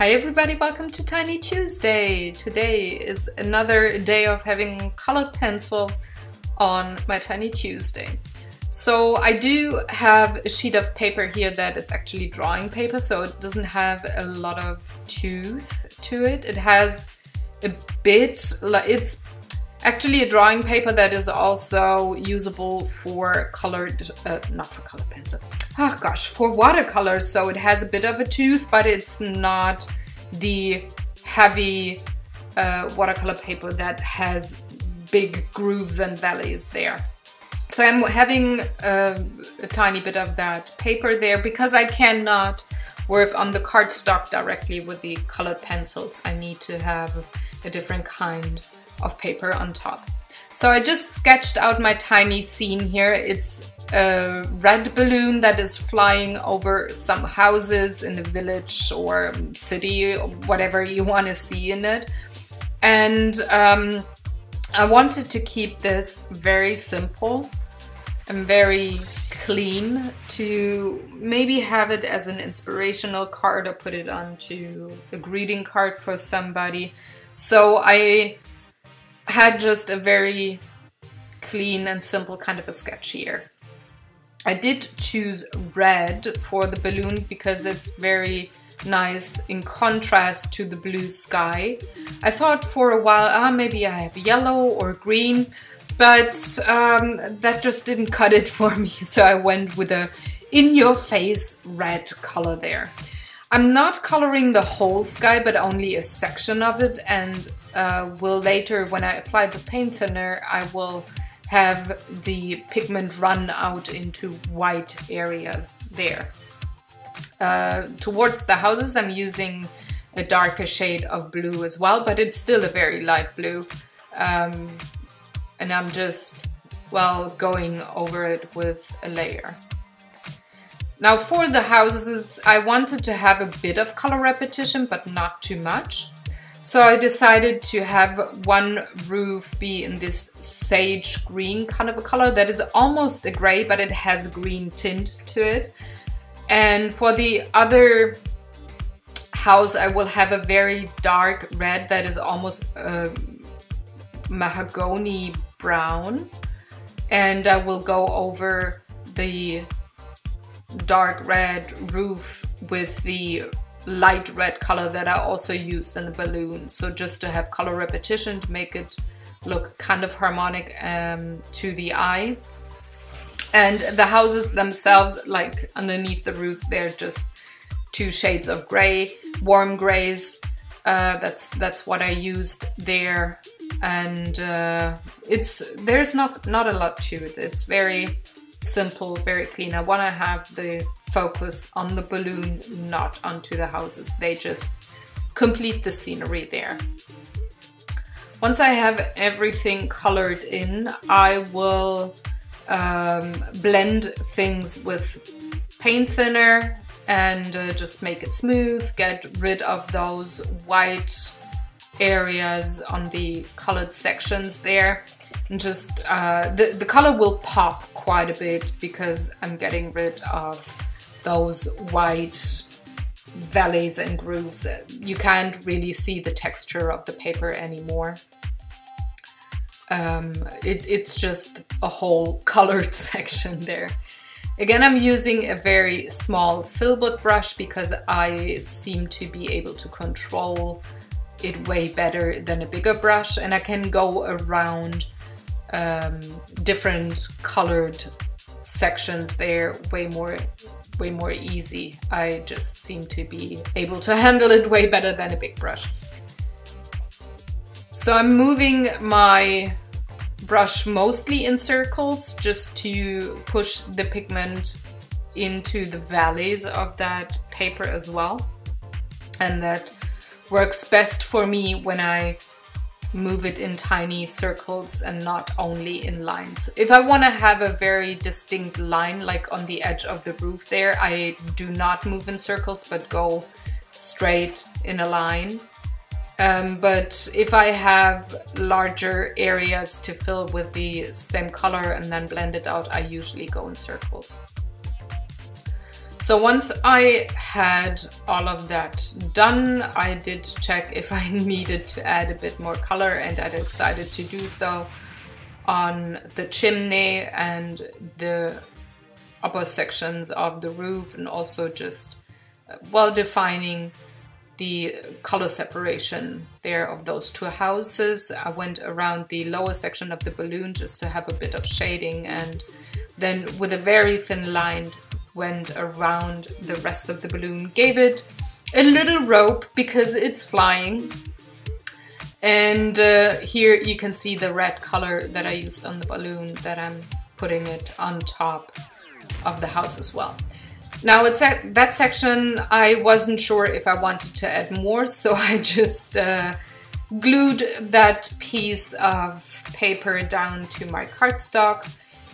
Hi everybody, welcome to Tiny Tuesday. Today is another day of having colored pencil on my Tiny Tuesday. So I do have a sheet of paper here that is actually drawing paper, so it doesn't have a lot of tooth to it. It has a bit, it's actually a drawing paper that is also usable for colored, not for colored pencil, oh gosh, for watercolors. So it has a bit of a tooth, but it's not the heavy watercolor paper that has big grooves and valleys there. So I'm having a tiny bit of that paper there because I cannot work on the cardstock directly with the colored pencils. I need to have a different kind of paper on top. So I just sketched out my tiny scene here. It's a red balloon that is flying over some houses in a village or city, or whatever you want to see in it. And I wanted to keep this very simple and very clean to maybe have it as an inspirational card or put it onto a greeting card for somebody. So I had just a very clean and simple kind of a sketch here. I did choose red for the balloon because it's very nice in contrast to the blue sky. I thought for a while, maybe I have yellow or green, but that just didn't cut it for me. So I went with a in-your-face red color there. I'm not coloring the whole sky, but only a section of it, and will later, when I apply the paint thinner, I will have the pigment run out into white areas there. Towards the houses, I'm using a darker shade of blue as well, but it's still a very light blue. And I'm just, well, going over it with a layer. Now for the houses, I wanted to have a bit of color repetition, but not too much. So I decided to have one roof be in this sage green kind of a color that is almost a gray, but it has a green tint to it. And for the other house, I will have a very dark red that is almost mahogany brown. And I will go over the dark red roof with the light red color that I also used in the balloon. So just to have color repetition to make it look kind of harmonic to the eye. And the houses themselves, like underneath the roofs, they're just two shades of gray, warm grays. That's what I used there. And there's not a lot to it. It's very simple, very clean. I want to have the focus on the balloon, not onto the houses. They just complete the scenery there. Once I have everything colored in, I will blend things with paint thinner and just make it smooth, get rid of those white areas on the colored sections there. And just the color will pop quite a bit because I'm getting rid of those white valleys and grooves. You can't really see the texture of the paper anymore. It's just a whole colored section there. Again, I'm using a very small filbert brush because I seem to be able to control it way better than a bigger brush, and I can go around different colored sections there way more easy. I just seem to be able to handle it way better than a big brush. So I'm moving my brush mostly in circles just to push the pigment into the valleys of that paper as well. And that works best for me when I move it in tiny circles and not only in lines. If I want to have a very distinct line, like on the edge of the roof there, I do not move in circles but go straight in a line. But if I have larger areas to fill with the same color and then blend it out, I usually go in circles. So once I had all of that done, I did check if I needed to add a bit more color, and I decided to do so on the chimney and the upper sections of the roof, and also just well defining the color separation there of those two houses. I went around the lower section of the balloon just to have a bit of shading, and then with a very thin line went around the rest of the balloon, gave it a little rope because it's flying. And here you can see the red color that I used on the balloon, that I'm putting it on top of the house as well. Now it's at that section, I wasn't sure if I wanted to add more, so I just glued that piece of paper down to my cardstock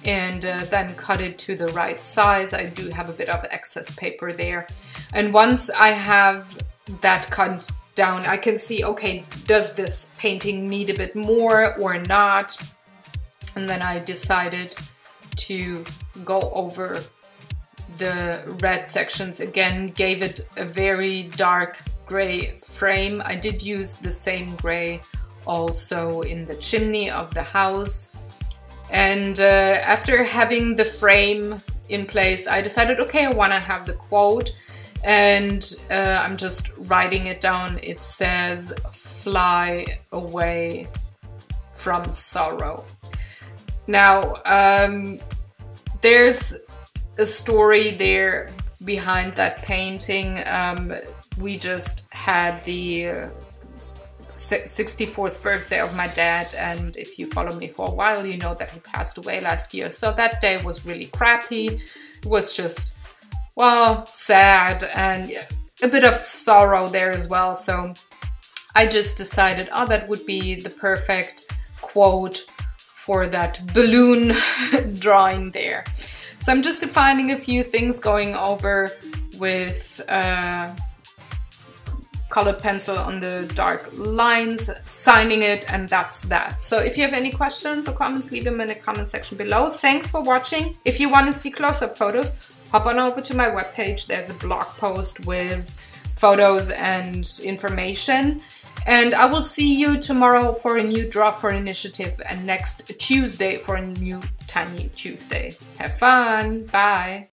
and then cut it to the right size. I do have a bit of excess paper there. And once I have that cut down, I can see, okay, does this painting need a bit more or not? And then I decided to go over the red sections again, gave it a very dark gray frame. I did use the same gray also in the chimney of the house. And after having the frame in place, I decided, okay, I want to have the quote, and I'm just writing it down. It says, "Fly away from sorrow." Now, there's a story there behind that painting. We just had the 64th birthday of my dad, and if you follow me for a while, you know that he passed away last year. So that day was really crappy. It was just, well, sad, and a bit of sorrow there as well. So I just decided, oh, that would be the perfect quote for that balloon drawing there. So I'm just defining a few things, going over with colored pencil on the dark lines, signing it, and that's that. So if you have any questions or comments, leave them in the comment section below. Thanks for watching. If you want to see close-up photos, hop on over to my webpage. There's a blog post with photos and information. And I will see you tomorrow for a new Draw for Initiative, and next Tuesday for a new Tiny Tuesday. Have fun. Bye.